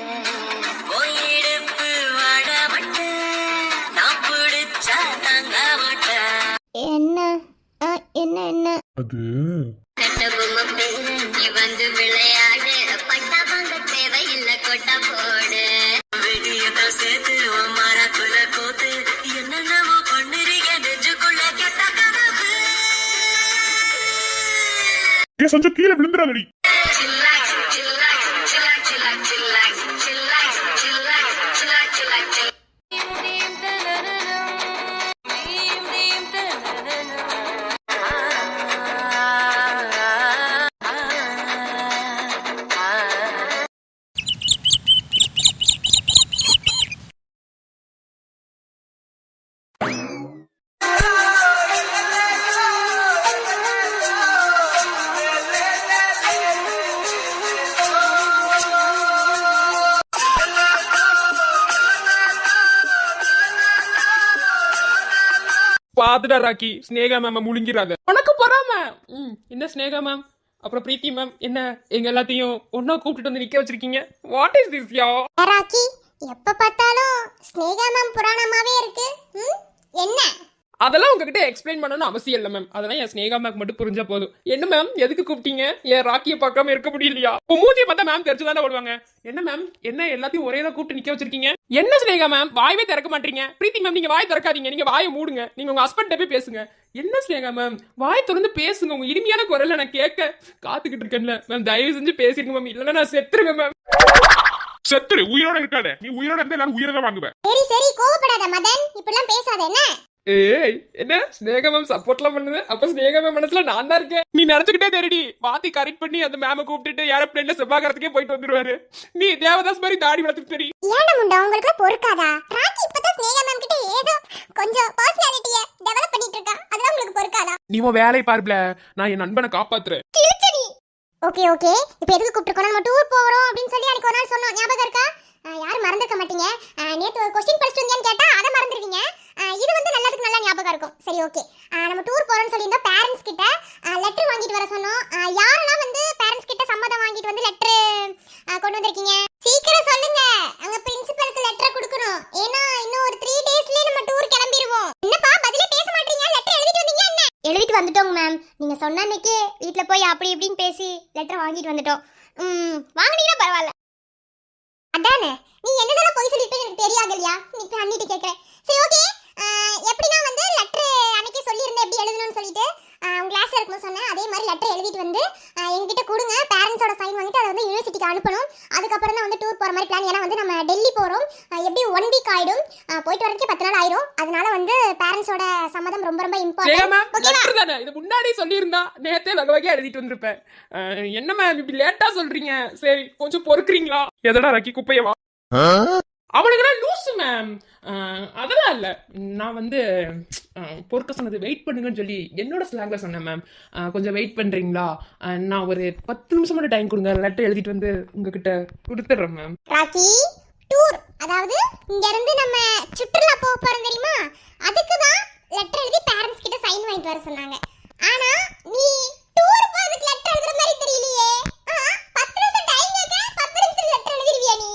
போயிடுப்பு வாட மட்ட நான் பிடிச்சா தாங்க மாட்ட என்ன என்ன என்ன அது கட்டபொம்மை பேரு நீ வந்து விளையாடு பட்டா வாங்க தேவையில்லை கொட்டா போடு வெடியதான் சேர்த்து மரக்குல கோத்து என்னென்னமோ பண்ணுறீங்க நெஞ்சுக்குள்ள கெட்ட கனவு ஏ சஞ்சு, கீழே விழுந்துடாதடி. பாத்துடா ராக்கி, ஸ்னேகா மேம் முழுங்கிறாத. உனக்கு பொறாம. என்ன ஸ்னேகா மேம், அப்புறம் பிரீத்தி மேம், என்ன எங்க எல்லாத்தையும் ஒன்னா கூப்பிட்டு வந்து நிக்க வச்சிருக்கீங்க? What is this yeah? Rakhi, எப்ப பார்த்தாலும் ஸ்னேகா மேம் புராணமாவே இருக்கு. என்ன? அதெல்லாம் உங்ககிட்ட எக்ஸ்பிளைன் பண்ணணும்னு அவசியம் இல்லை மேம். அதெல்லாம் என் ஸ்னேகா மேம் மட்டும் புரிஞ்சா போதும். என்ன மேம், எதுக்கு கூப்பிட்டீங்க? என் ராக்கியை பார்க்காம இருக்க முடியலையா? மூஞ்சியை பார்த்தா மேம் தெரிஞ்சுதானே ஓடுவாங்க. என்ன மேம், என்ன எல்லாத்தையும் ஒரே தான் கூப்பிட்டு நிக்க வச்சிருக்கீங்க? என்ன ஸ்னேகா மேம், வாயவே திறக்க மாட்டீங்க? பிரீத்தி மேம், நீங்க வாய் திறக்காதீங்க, நீங்க வாயை மூடுங்க. நீங்க உங்க ஹஸ்பண்ட் போய் பேசுங்க. என்ன ஸ்னேகா மேம், வாய் திறந்து பேசுங்க. உங்க இனிமையான குரல்ல நான் கேட்க காத்துக்கிட்டு இருக்கேன்ல மேம். தயவு செஞ்சு பேசிருங்க மேம், இல்லைன்னா நான் செத்துருவேன் மேம். செத்துரு, உயிரோட இருக்காத. நீ உயிரோட இருந்தா எல்லாரும் உயிரை வாங்குவேன். சரி சரி, கோவப்படாத மதன், இப்படிலாம் பேசாத. என்ன? ஏய், என்ன ஸ்னேகா மேம் சப்போர்ட்லாம் பண்ணுது? அப்ப ஸ்னேகா மேம் மனசுல நான் தான் இருக்கேன். நீ நினைச்சுக்கிட்டே தெரிடி, வாத்தி கரெக்ட் பண்ணி அந்த மேம கூப்பிட்டுட்டு ஏரோப்ளேன்ல செவ்வாய்க்கே போயிட்டு வந்துருவாரு. நீ தேவதாஸ் மாதிரி தாடி வளர்த்துட்டு தெரி. ஏன முண்டா, உங்களுக்கு பொறுக்காதா? ராக்கி இப்பதான் ஸ்னேகா மேம் கிட்ட ஏதோ கொஞ்சம் பர்சனாலிட்டியை டெவலப் பண்ணிட்டு இருக்கா. அதெல்லாம் உங்களுக்கு பொறுக்காதா? நீ உன் வேலையை பாருப்ல, நான் என் நண்பனை காப்பாத்துறேன். ஓகே ஓகே, இப்போ எதுக்கு கூப்பிட்டுருக்கோம்? நம்ம டூர் போறோம் அப்படின்னு சொல்லி அன்னைக்கு ஒரு நாள் சொன்னோம், ஞாபகம் இருக்கா? யாரும் மறந்துக்க மாட்டீங்க. நேற்று ஒரு கொஸ்டின் படிச்சுட்டு வந்தியான்னு கேட்டா அதை மறந்துருவீங்க. இது வந்து நல்லதுக்கு நல்லா ஞாபகம் இருக்கும். சரி ஓகே, நம்ம டூர் போறோம்னு சொல்லியிருந்தோம். பேரண்ட்ஸ் கிட்ட லெட்டர் வாங்கிட்டு வர சொன்னோம். யாரெல்லாம் வந்து பேரண்ட்ஸ் கிட்ட சம்மதம் வாங்கிட்டு வந்து லெட்டர் கொண்டு வந்திருக்கீங்க? சீக்கிரம் சொல்லுங்க, அங்க பிரின்சிபலுக்கு லெட்டர் கொடுக்கணும். ஏன்னா இன்னும் ஒரு 3 டேஸ்லயே நம்ம டூர் கிளம்பிடுவோம். என்னப்பா பதிலே பேச மாட்டீங்க? லெட்டர் எழுதிட்டு வந்தீங்க என்ன? எழுதிட்டு வந்துட்டோங்க மேம். நீங்க சொன்ன அன்னைக்கு வீட்ல போய் அப்படி இப்படின்னு பேசி லெட்டர் வாங்கிட்டு வந்துட்டோம். வாங்குனீங்கன்னா பரவாயில்ல. அதானே நீ என்னடா போய் சொல்லிட்டு எனக்கு தெரியாது இல்லையா நீ இப்ப அண்ணிட்ட கேக்குறேன் சரி ஓகே எப்படினா வந்து லெட்டர் அன்னைக்கு சொல்லியிருந்தேன் எப்படி எழுதணும்னு சொல்லிட்டு உங்க கிளாஸ்ல இருக்கும்போது சொன்னேன் அதே மாதிரி லெட்டர் எழுதிட்டு வந்து என்கிட்ட கொடுங்க பேரண்ட்ஸோட சைன் வாங்கிட்டு அதை வந்து யூனிவர்சிட்டிக்கு அனுப்பணும் அதுக்கப்புறம் தான் வந்து டூர் போற மாதிரி பிளான் ஏன்னா வந்து நம்ம டெல்லி போறோம் எப்படி 1 வீக் ஆயிடும் போயிட்டு வரதுக்கு 10 நாள் ஆயிரும் அதனால வந்து பேரண்ட்ஸோட சம்மதம் ரொம்ப ரொம்ப இம்பார்ட்டன்ட் லெட்டர் தானே இது முன்னாடி சொல்லியிருந்தா நேத்தே வகை வகையா எழுதிட்டு வந்திருப்பேன் என்ன மேம் இப்படி லேட்டா சொல்றீங்க சரி கொஞ்சம் பொறுக்குறீங்களா எதடா ரக்கி குப்பையவா அவனுக்கு லூசு மேம் அதெல்லாம் இல்ல நான் வந்து பொறுக்க சொன்னது வெயிட் பண்ணுங்கன்னு சொல்லி என்னோட ஸ்லாங்ல சொன்னேன் மேம் கொஞ்சம் வெயிட் பண்றீங்களா நான் ஒரு 10 நிமிஷம் மட்டும் டைம் கொடுங்க லெட்டர் எழுதிட்டு வந்து உங்ககிட்ட கொடுத்துட்றேன் மேம் ராக்கி டூர் அதாவது இங்க இருந்து நம்ம சுற்றுலா போக போறோம் தெரியுமா அதுக்கு தான் லெட்டர் எழுதி பேரண்ட்ஸ் கிட்ட சைன் வாங்கிட்டு வர சொன்னாங்க ஆனா நீ டூர் போறதுக்கு லெட்டர் எழுதுற மாதிரி தெரியலையே 10 நிமிஷம் டைம் கேக்க 10 நிமிஷம் லெட்டர் எழுதிருவியா நீ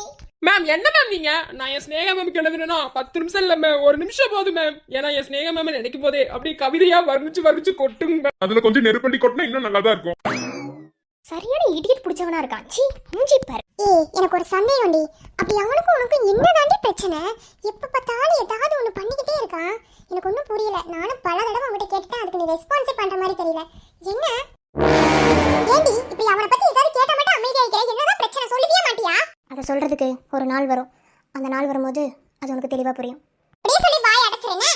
மேம் என்ன மேம் நீங்க நான் என் ஸ்னேகா மேம் எழுதுனா 10 நிமிஷம் இல்ல மேம் 1 நிமிஷம் போதும் மேம் ஏன்னா என் ஸ்னேகா மேம் நினைக்கும் போதே அப்படியே கவிதையா வர்ணிச்சு கொட்டுங்க அதுல கொஞ்சம் நெருப்பள்ளி கொட்டினா இன்னும் நல்லா தான் இருக்கும். சரியான இடியட் பிடிச்சவனா இருக்கான் சீ மூஞ்சி பாரு எனக்கு ஒரு சந்தேகம்டி அப்படி அவனுக்கும் உனக்கும் என்னதாண்டி பிரச்சனை எப்ப பார்த்தாலும் ஏதாவது ஒண்ணு பண்ணிக்கிட்டே இருக்கான் எனக்கு ஒன்றும் புரியல நானும் பல தடவை அவன்கிட்ட கேட்டேன் அதுக்கு நீ ரெஸ்பான்ஸே பண்ற மாதிரி தெரியல என்ன ஏண்டி இப்படி அவனை பத்தி ஏதாவது கேட்ட மட்டும் அமைதியா இருக்கிற என்னதான் பிரச்சனை சொல்லவே மாட்டியா அதை சொல்றதுக்கு ஒரு நாள் வரும் அந்த நாள் வரும்போது அது உனக்கு தெளிவா புரியும் அப்படியே சொல்லி வாய் அடைச்சிருங்க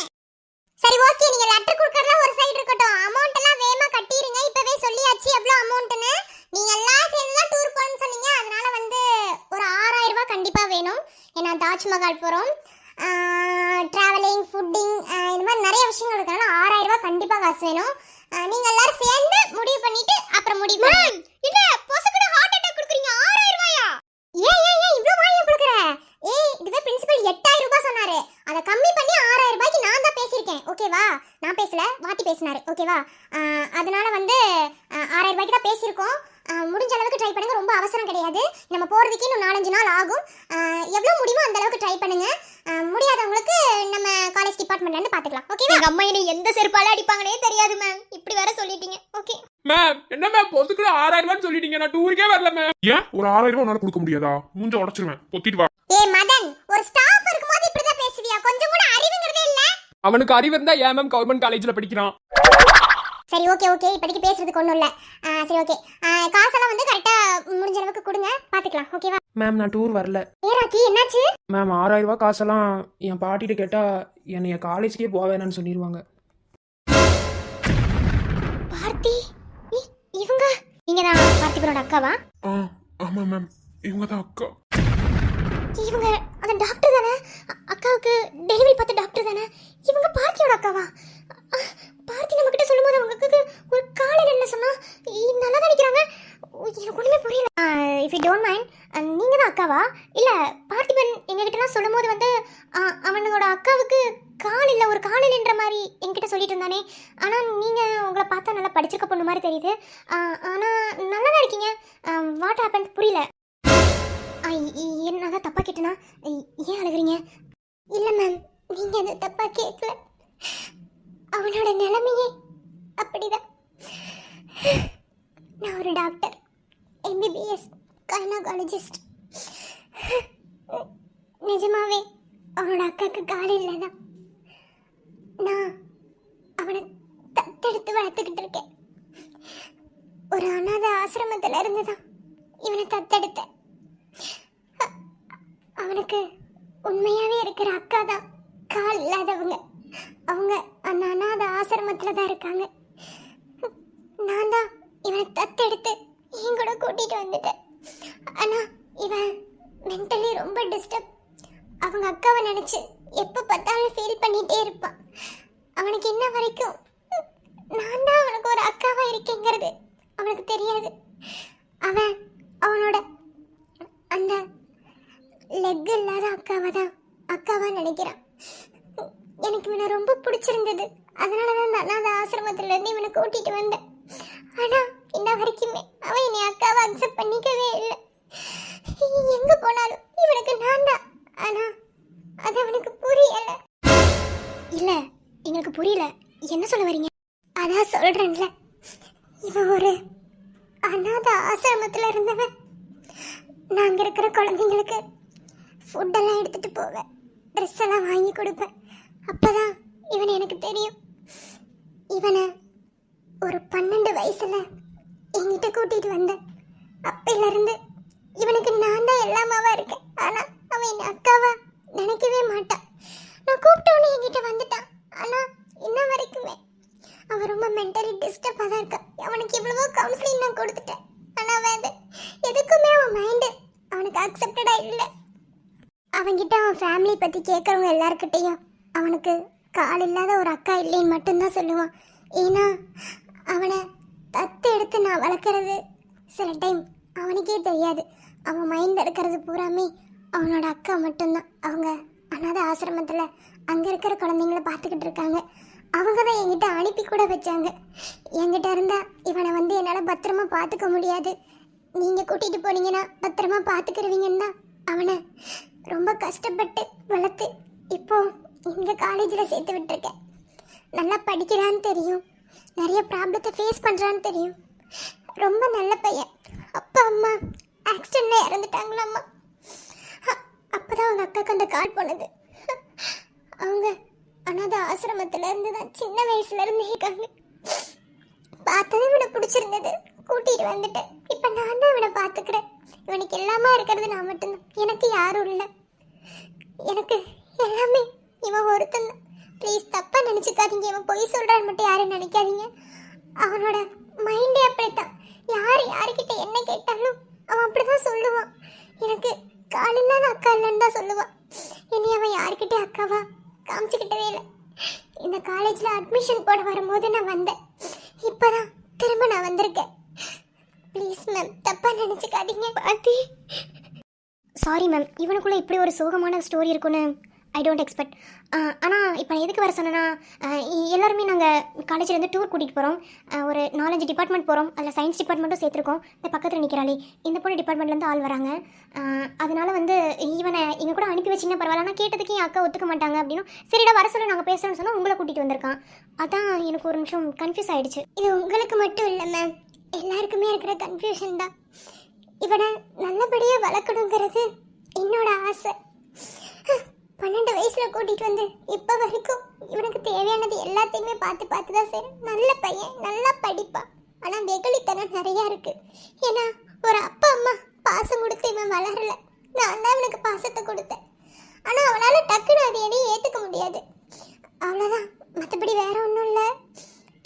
சரி ஓகே நீங்க லெட்டர் கொடுக்கறதுல ஒரு சைடு இருக்கட்டும் அமௌண்ட் எல்லாம் வேகமா கட்டிருங்க இப்பவே சொல்லியாச்சு எவ்வளவு அமௌண்ட்னு நீங்க எல்லாம் சேர்ந்து தான் டூர் போறேன்னு சொன்னீங்க அதனால வந்து ஒரு 6000 ரூபாய் கண்டிப்பா வேணும் ஏன்னா தாஜ்மஹால் போறோம் டிராவலிங் ஃபுட்டிங் இந்த மாதிரி நிறைய விஷயங்கள் இருக்கனால 6000 ரூபாய் கண்டிப்பா காசு வேணும் நீங்க எல்லாரும் சேர்ந்து முடிவு பண்ணிட்டு அப்புறம் முடிவு பண்ணுங்க என்ன பொசுக்குன ஹார்ட் அட்டாக் கொடுக்குறீங்க 6000 ரூபாயா ஏன் இவ்ளோ வாங்கி கொடுக்குற இதுவே பிரின்சிபல் 8000 ரூபாய் சொன்னாரு அத கம்மி பண்ணி 6000 ரூபாய்க்கு நான் தான் பேசியிருக்கேன் ஓகேவா நான் பேசல வாத்தி பேசினாரு ஓகேவா அதனால வந்து 6000 ரூபாய்க்கு தான் பேசியிருக்கோம் முடிஞ்ச அளவுக்கு ட்ரை பண்ணுங்க ரொம்ப அவசரம் கிடையாது நம்ம போறதுக்கு இன்னும் 4-5 நாள் ஆகும் எவ்வளவு முடியுமோ அந்த அளவுக்கு ட்ரை பண்ணுங்க முடியாதவங்களுக்கு நம்ம காலேஜ் டிபார்ட்மெண்ட்ல இருந்து பாத்துக்கலாம் ஓகேவா எங்க அம்மா இனி எந்த செருப்பால அடிப்பாங்கனே தெரியாது மேம் இப்படி வேற சொல்லிட்டீங்க ஓகே மேம் என்ன மேம் பொசுக்குள்ள 6000 ரூபாய் சொல்லிட்டீங்க நான் டூருக்கே வரல மேம் ஏன் ஒரு 6000 ரூபாய் உன்னால கொடுக்க முடியாதா மூஞ்ச உடைச்சிருவேன் பொத்திட்டு வா மதன் ஒரு ஸ்டாஃப் இருக்கும்போது இப்படி தான் பேசுவியா கொஞ்சம் கூட அறிவுங்கிறதே இல்ல அவனுக்கு அறிவு இருந்தா ஏன் மேம் கவர்மெண்ட் காலேஜ்ல படிக்கிறான் சரி ஓகே இப்போதைக்கு பேசுறதுக்கு ஒன்றும் இல்லை சரி ஓகே காசெல்லாம் வந்து கரெக்டாக முடிஞ்ச அளவுக்கு கொடுங்க பார்த்துக்கலாம் ஓகேவா மேம் நான் டூர் வரல ராக்கி என்னாச்சு மேம் 6000 ரூபாய் காசெல்லாம் என் பாட்டிகிட்ட கேட்டா என்னைய காலேஜ்க்கே போக வேணாம்னு சொல்லிடுவாங்க பார்த்தி இவங்க நீங்க தான் பார்த்திபனோட அக்காவா ஆமா மேம் இவங்க தான் அக்கா இவங்க அந்த டாக்டர் தானே அக்காவுக்கு டெலிவரி பார்த்த டாக்டர் தானே இவங்க பார்த்தியோட அக்காவா பார்த்தி நம்ம கிட்ட சொல்லும்போது அவங்க ஒரு காலையில் என்ன சொன்னா நல்லா தான் நினைக்கிறாங்க எனக்கு ஒண்ணுமே புரியல இஃப் யூ டோன்ட் மைண்ட் நீங்க தான் அக்காவா இல்ல பார்த்திபன் எங்ககிட்டலாம் சொல்லும்போது வந்து அவனோட அக்காவுக்கு கால் இல்ல ஒரு காலில்ன்ற மாதிரி என்கிட்ட சொல்லிட்டு இருந்தானே ஆனா நீங்க உங்களை பார்த்தா நல்லா படிச்சிருக்க பொண்ணு மாதிரி தெரியுது ஆனா நல்லா தான் இருக்கீங்க வாட் ஹேப்பன் புரியல என்னதான் தப்பா கேட்டனா ஏன் அழுகுறீங்க இல்ல மேம் நீங்க அதை தப்பா கேட்கல அவனோட நிலைமையே அப்படிதான் நான் ஒரு டாக்டர் MBBS கைனகாலஜிஸ்ட் நிஜமாவே அவனோட அக்காவுக்கு கால் இல்லைதான் நான் அவனை தத்தெடுத்து வளர்த்துக்கிட்டு இருக்கேன் ஒரு அனாத ஆசிரமத்துல இருந்துதான் இவனை தத்தெடுத்தேன் அவனுக்கு உண்மையாவே இருக்கிற அக்கா தான் கால் இல்லாதவங்க அவங்க அந்த அனாத ஆசிரமத்துல தான் இருக்காங்க நான் தான் இவனை தத்தெடுத்து என் கூட கூட்டிட்டு வந்துட்டேன் ஆனா இவன் மென்டலி ரொம்ப டிஸ்டர்ப் அவங்க அக்காவை நினைச்சு எப்ப பார்த்தாலும் ஃபீல் பண்ணிட்டே இருப்பான் அவனுக்கு இன்ன வரைக்கும் நான் தான் அவனுக்கு ஒரு அக்காவா இருக்கேங்கிறது அவனுக்கு தெரியாது அவன் அவனோட அந்த லெக் இல்லாத அக்காவை தான் அக்காவா நினைக்கிறான் எனக்கு இவனை ரொம்ப பிடிச்சிருந்தது அதனாலதான் அந்த அனாத ஆசிரமத்துல இருந்து இவனை கூட்டிட்டு வந்தேன் ஆனா இன்ன வரைக்குமே அவன் என்னை அக்காவை அக்செப்ட் பண்ணிக்கவே இல்லை எங்க போனாலும் இவனுக்கு நான் தான் ஆனா அது அவனுக்கு புரியல இல்ல எங்களுக்கு புரியல என்ன சொல்ல வரீங்க அதான் சொல்றேன்ல இவன் ஒரு அனாத ஆசிரமத்துல இருந்தவன் நாங்க இருக்கிற குழந்தைங்களுக்கு ஃபுட்டெல்லாம் எடுத்துட்டு போவேன், ட்ரெஸ் எல்லாம் வாங்கி கொடுப்பேன். அப்பதான் இவனை எனக்கு தெரியும். இவனை ஒரு 12 வயசுல என்கிட்ட கூட்டிட்டு வந்தேன். அப்பையிலிருந்து இவனுக்கு நான் தான் எல்லாமாவா இருக்கேன். ஆனா அவன் என் அக்காவா நினைக்கவே மாட்டான். நான் கூப்பிட்டவனே என்கிட்ட வந்துட்டான். ஆனா இன்ன வரைக்குமே அவன் ரொம்ப மென்டலி டிஸ்டர்பாக தான் இருக்கான். அவனுக்கு எவ்வளவோ கவுன்சிலிங் நான் கொடுத்துட்டேன். ஆனால் அவன் அது எதுக்குமே அவன் மைண்டு அவனுக்கு அக்செப்டடா இல்லை. அவன்கிட்ட அவன் ஃபேமிலி பற்றி கேட்குறவங்க எல்லாருக்கிட்டையும் அவனுக்கு கால் இல்லாத ஒரு அக்கா இல்லைன்னு மட்டும்தான் சொல்லுவான். ஏன்னா அவனை தத்து எடுத்து நான் வளர்க்குறது சில டைம் அவனுக்கே தெரியாது. அவன் மைண்டில் இருக்கிறது பூராமே அவனோட அக்கா மட்டும்தான். அவங்க அனாதை ஆசிரமத்தில் அங்கே இருக்கிற குழந்தைங்கள பார்த்துக்கிட்டு இருக்காங்க. அவங்க தான் என்கிட்ட அனுப்பி கூட வச்சாங்க. என்கிட்ட இருந்தால் இவனை வந்து என்னால் பத்திரமா பார்த்துக்க முடியாது, நீங்கள் கூட்டிகிட்டு போனீங்கன்னா பத்திரமா பார்த்துக்கிருவீங்கன்னா அவனை ரொம்ப கஷ்டப்பட்டு வளர்த்து இப்போ இங்கே காலேஜில் சேர்த்து விட்டுருக்கேன். நல்லா படிக்கிறான்னு தெரியும், நிறைய ப்ராப்ளத்தை ஃபேஸ் பண்ணுறான்னு தெரியும். ரொம்ப நல்ல பையன். அப்பா அம்மா ஆக்சிடெண்ட்டில் இறந்துட்டாங்களாம்மா. அப்போ தான் அவங்க அக்காவுக்கு அந்த கால் போனது. அவங்க அனாதை ஆசிரமத்துல இருந்து தான் சின்ன வயசுல இருந்து இருக்காங்க. பார்த்தது இவனை பிடிச்சிருந்தது, கூட்டிட்டு வந்துட்டேன். இப்ப நான் தான் இவனை பாத்துக்கிறேன். இவனுக்கு எல்லாமே இருக்கிறது நான் மட்டும்தான். எனக்கு யாரும் இல்லை. எனக்கு எல்லாமே இவன் ஒருத்தன் தான். ப்ளீஸ் தப்பா நினைச்சுக்காதீங்க. இவன் பொய் சொல்றான்னு மட்டும் யாரும் நினைக்காதீங்க. அவனோட மைண்டே அப்படித்தான். யாருக்கிட்ட என்ன கேட்டாலும் அவன் அப்படிதான் சொல்லுவான். எனக்கு கால் இல்லாத அக்கா இல்லைன்னு தான் சொல்லுவான். இனி அவன் யாருக்கிட்டே அக்காவா காமிச்சுக்கிட்டவே இல்லை. இந்த காலேஜில் அட்மிஷன் போட வரும்போது நான் வந்தேன். இப்போதான் திரும்ப நான் வந்திருக்கேன். ப்ளீஸ் மேம் தப்பாக நினச்சிக்காதீங்க. பாத்தி சாரி மேம், இவனுக்குள்ளே இப்படி ஒரு சோகமான ஸ்டோரி இருக்குன்னு ஐ டோன்ட் எக்ஸ்பெக்ட். ஆனால் இப்போ நான் எதுக்கு வர சொன்னேன்னா, எல்லாருமே நாங்கள் காலேஜ்லேருந்து டூர் கூட்டிகிட்டு போகிறோம். ஒரு 4-5 டிபார்ட்மெண்ட் போகிறோம். அதில் சயின்ஸ் டிபார்ட்மெண்ட்டும் சேர்த்துருக்கோம். இந்த பக்கத்தில் நிற்கிறாளே இந்த பொண்ணு டிபார்ட்மெண்ட்லேருந்து ஆள் வராங்க. அதனால் வந்து இவனை எங்கள் கூட அனுப்பி வச்சிங்கன்னா பரவாயில்ல. ஆனால் கேட்டதுக்கு என் அக்கா ஒத்துக்க மாட்டாங்க அப்படின்னும், சரிடா வர சொல்ல நாங்கள் பேசுகிறோம்னு சொன்னால் உங்களை கூட்டிகிட்டு வந்திருக்கான். அதான் எனக்கு ஒரு நிமிஷம் கன்ஃபியூஸ் ஆகிடுச்சு. இது உங்களுக்கு மட்டும் இல்லை மேம், எல்லாருக்குமே இருக்கிற கன்ஃபியூஷன் தான். இவனை நல்லபடியாக வளர்க்கணுங்கிறது என்னோட ஆசை. 12 வயசுல கூட்டிட்டு வந்து இப்ப வரைக்கும் இவனுக்கு தேவையானது எல்லாத்தையுமே பார்த்து தான் சரி. நல்ல பையன், நல்லா படிப்பான். ஆனா வெகுளித்தனம் நிறைய இருக்கு. ஏன்னா ஒரு அப்பா அம்மா பாசம் கொடுத்து இவன் வளரல. நான் தான் இவனுக்கு பாசத்தை கொடுத்தேன். ஆனா அவனால டக்குன்னு அது எதையும் ஏத்துக்க முடியாது. அவ்வளவுதான், மற்றபடி வேற ஒன்றும் இல்லை.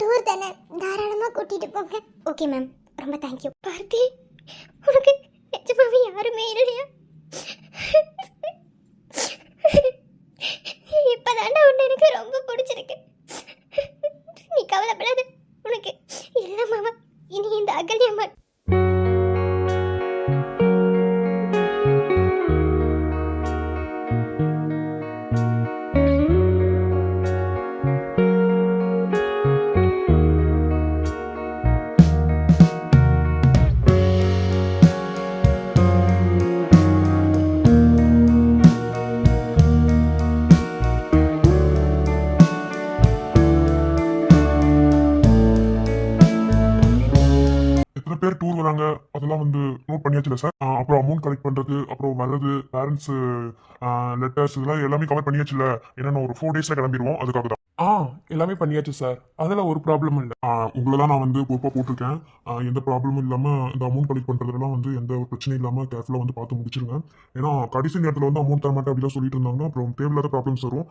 டூர் தானே, தாராளமா கூட்டிட்டு போங்க. ஓகே மேம், ரொம்ப தேங்க்யூ. பார்த்தி, உனக்கு நிஜமாவே யாருமே இல்லையா? இப்பதாண்டா உன்னை எனக்கு ரொம்ப பிடிச்சிருக்கு. நீ கவலைப்படாத, உனக்கு இல்லை மாமா. இனி இந்த அகல்யம்மா பேர் டூர் வராங்க அதெல்லாம் வந்து நோட் பண்ணியாச்சுல சார். அப்புறம் அமௌண்ட் கலெக்ட் பண்றது, அப்புறம் வர்றது, பேரண்ட்ஸ் லெட்டர்ஸ் இதெல்லாம் எல்லாமே கவர் பண்ணியாச்சுல. ஏன்னா ஒரு 4 daysல கிளம்பிடுவோம், அதுக்காக தான். எல்லாமே பண்ணியாச்சு சார், அதெல்லாம் ஒரு ப்ராப்ளம் இல்லை. உங்களை தான் நான் வந்து பொறுப்பாக போட்டிருக்கேன். எந்த ப்ராப்ளமும் இல்லாமல் இந்த அமௌண்ட் கலெக்ட் பண்ணுறதுலாம் வந்து எந்த ஒரு பிரச்சனையும் இல்லாமல் கேர்ஃபுல்லாக வந்து பார்த்து முடிச்சிருங்க. ஏன்னா கடைசி நேரத்தில் வந்து அமௌண்ட் தர மாட்டேன் அப்படிலாம் சொல்லிட்டு இருந்தாங்க. அப்புறம் தேவையில்லாத ப்ராப்ளம்ஸ் வரும்.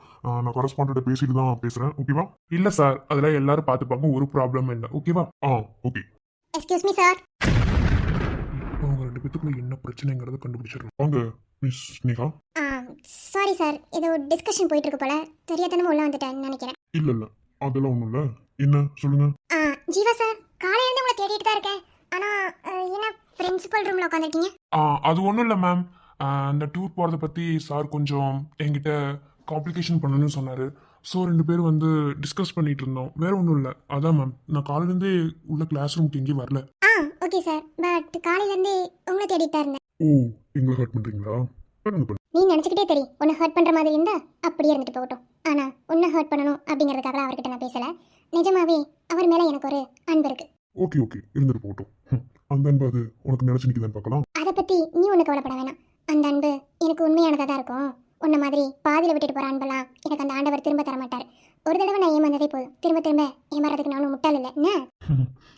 நான் கரஸ்பாண்ட பேசிட்டு தான் பேசுகிறேன். ஓகேவா? இல்லை சார், அதெல்லாம் எல்லாரும் பார்த்துப்பாங்க, ஒரு ப்ராப்ளமும் இல்லை. ஓகேவா? ஓகே. Excuse me sir. இப்போ அவங்க 2 பேத்துக்குள்ள என்ன பிரச்சனைங்கிறத கண்டுபிடிச்சிடலாம். வாங்க மிஸ் ஸ்னேகா. சாரி சார், ஏதோ டிஸ்கஷன் போயிட்டு இருக்கு போல, தெரியாதனமா உள்ள வந்துட்டேன்னு நினைக்கிறேன். இல்லை அதெல்லாம் ஒன்றும் இல்லை. என்ன சொல்லுங்க. ஜீவா சார், காலையில இருந்து உங்களை தேடிட்டு தான் இருக்கேன். ஆனா என்ன பிரின்சிபல் ரூம்ல உட்காந்துருக்கீங்க? அது ஒன்றும் இல்லை மேம். அந்த டூர் போகிறத பற்றி சார் கொஞ்சம் என்கிட்ட காம்ப்ளிகேஷன் பண்ணணும்னு சொன்னார். ஸோ 2 பேரும் வந்து டிஸ்கஸ் பண்ணிட்டு இருந்தோம், வேற ஒன்றும் இல்லை. அதான் மேம், நான் காலையிலேருந்தே உள்ள கிளாஸ் ரூமுக்கு எங்கேயும் வரல. ஓகே சார், பட் காலையில இருந்து உங்களை தேடிட்டு தான் இருந்தேன். ஓ, எங்களை ஹர்ட் பண்ணுறீங்களா? நீ நினச்சிக்கிட்டே தெரியும், உன்னை ஹர்ட் பண்ணுற மாதிரி இருந்தா அப்படியே இருந்துட்டு போகட்டும். ஆனால் உன்னை ஹர்ட் பண்ணணும் அப்படிங்கிறதுக்காக அவர்கிட்ட நான் பேசலை. நிஜமாவே அவர் மேலே எனக்கு ஒரு அன்பு இருக்கு. ஓகே இருந்துட்டு போகட்டும். அந்த அன்பு அது உனக்கு நினச்சி நிற்குதான்னு பார்க்கலாம். அதை பற்றி நீ ஒன்று கவலைப்பட வேணாம். அந்த அன்பு எனக்கு உண்மையானதாக தான் இருக்கும். உன்ன மாதிரி பாதியில் விட்டுட்டு போகிற அன்பெல்லாம் எனக்கு அந்த ஆண்டவர் திரும்ப தர மாட்டார். ஒரு தடவை நான் ஏமாந்ததே போதும், திரும்ப திரும்ப ஏமாறதுக்கு நானும் முட்டாள் இல்லை என்ன?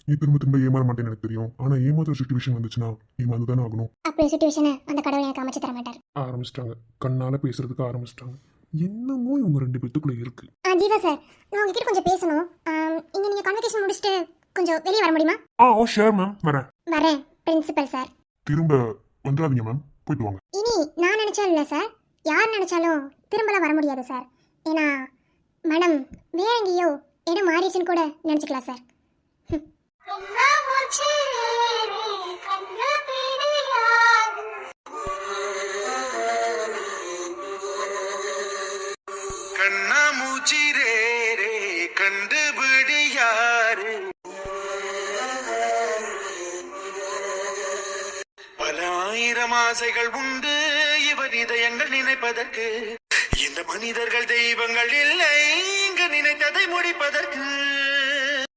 நீ திரும்ப திரும்ப ஏமாற மாட்டேன்னு எனக்கு தெரியும். ஆனா ஏமாத்துற சுச்சுவேஷன் வந்துச்சுன்னா ஏமாந்து தானே ஆகணும். அப்படி சுச்சுவேஷனை அந்த கடவுள் எனக்கு அமைச்சு தர மாட்டார். ஆரம்பிச்சிட்டாங்க, கண்ணால பேசுறதுக்கு ஆரம்பிச்சிட்டாங்க. என்னமோ இவங்க 2 பேத்துக்குள்ள இருக்கு. ஜீவா சார், நான் உங்ககிட்ட கொஞ்சம் பேசணும். இங்கே நீங்கள் கான்வெகேஷன் முடிச்சுட்டு கொஞ்சம் வெளியே வர முடியுமா? ஓ ஷூர் மேம், வரேன். வரேன் பிரின்சிபல் சார். திரும்ப வந்துடாதீங்க மேம், போயிட்டு வாங்க. இனி நான் நினைச்சாலும் இல்லை சார், யார் நினைச்சாலும் திரும்பலாம் வர முடியாது சார். ஏன்னா மேடம் வேற எங்கேயோ இடம் மாறிடுச்சுன்னு கூட நினச்சிக்கலாம் சார். கண்ணாமூச்சி ரே ரே கண்டுபிடி யாரு, பல ஆயிரம் ஆசைகள் உண்டு இவர் இதயங்கள் நினைப்பதற்கு. இந்த மனிதர்கள் தெய்வங்கள் இல்லை இங்கு நினைத்ததை முடிப்பதற்கு.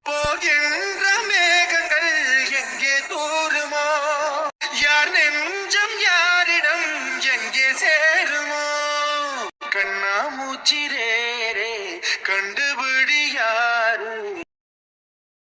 போகின்ற மேகங்கள் எங்கே தூருமோ, யார் நெஞ்சம் யாரிடம் எங்கே சேருமோ. கண்ணாமூச்சி ரே ரே கண்டு